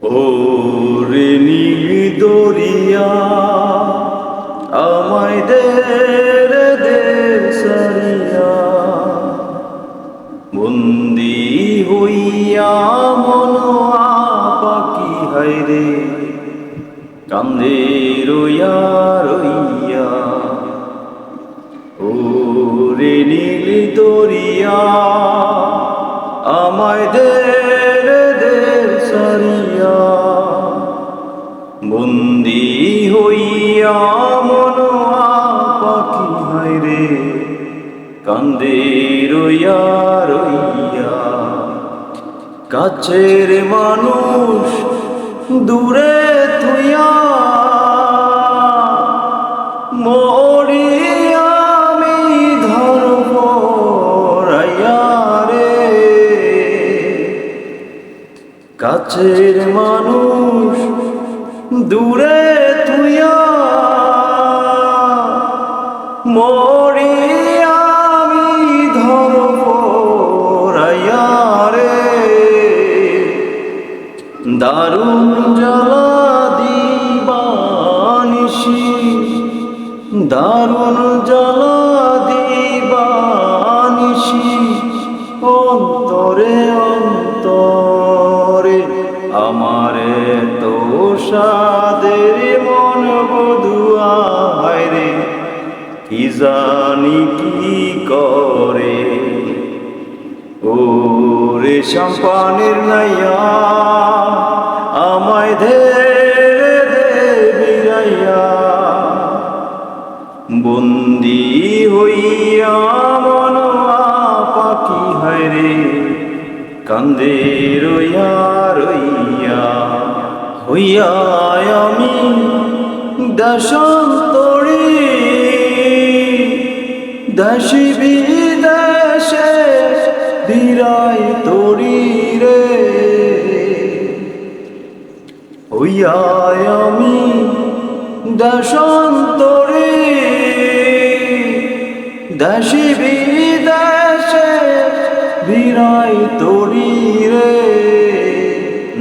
ওরে নীল দরিয়া আমায় দে রে দে সারিয়া, বন্দি হইয়া মন পাখি হায়রে কান্দে রইয়া রইয়া। ওরে নীল দরিয়া আমায় দে রে দে সারিয়া, বন্দি হইয়া মন পাখি হায়রে কান্দে রইয়া রইয়া। কাছের মানুষ দূরে থুইয়া মরি আমি ধর্মরাইয়া রে। কাছের মানুষ দূরে থুইয়া মরি আমি ধর্মরাইয়া রে। দারুণ জ্বালা দিবানিশি, দারুণ জ্বালা দিবানিশি, অন্তরে অন্তরে আমারে তো সাদের মন বধুয়া হায়রে কি জানি কি করে। ওরে সম্পানের নাইয়া আমায় দে দে বিরাইয়া, বন্দি হইয়া মন পাখি হায়রে কান্দে রইয়া রইয়া। হইয়া আমি দেশান্তরী দেশি বিদেশে বিরাই তরি রে। হইয়া আমি দেশান্তরী দেশি বিদেশে বিরাই তরি রে।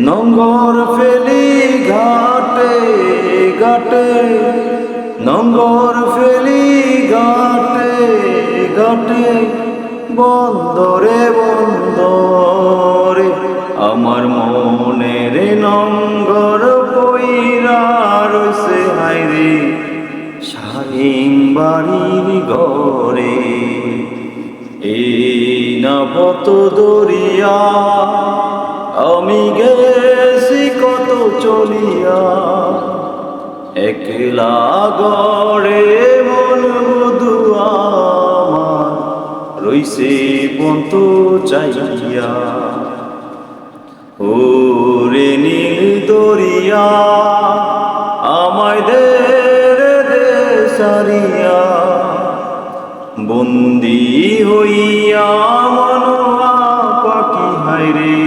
নঙ্গর ফেলি ঘাটে ঘাটে, নঙ্গর ফেলি ঘাটে ঘাটে, বন্দরে বন্দরে আমার মনের নঙ্গর পইরা রইছে হায়রে শালিম বাড়ির ঘরে। এই না পত দরিয়া আমি গেছি কত চলিয়া, একলা গড়ে মন বধুয়া আমার রইছে পন্ত চাইয়া। ওরে নীল দরিয়া আমায় দে রে দে সারিয়া, বন্দি হইয়া মন পাখি হায়রে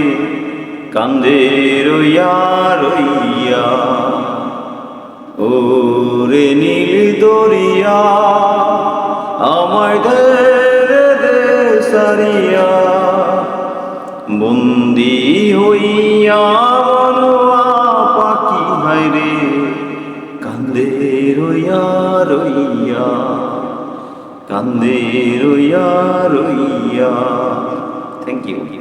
কান্দে রইয়া রইয়া। ওরে নীল দরিয়া আমায় দে রে দে সারিয়া, বন্দি হইয়া মন পাখি হায়রে কান্দে রইয়া রইয়া, কান্দে রইয়া রইয়া। Thank you.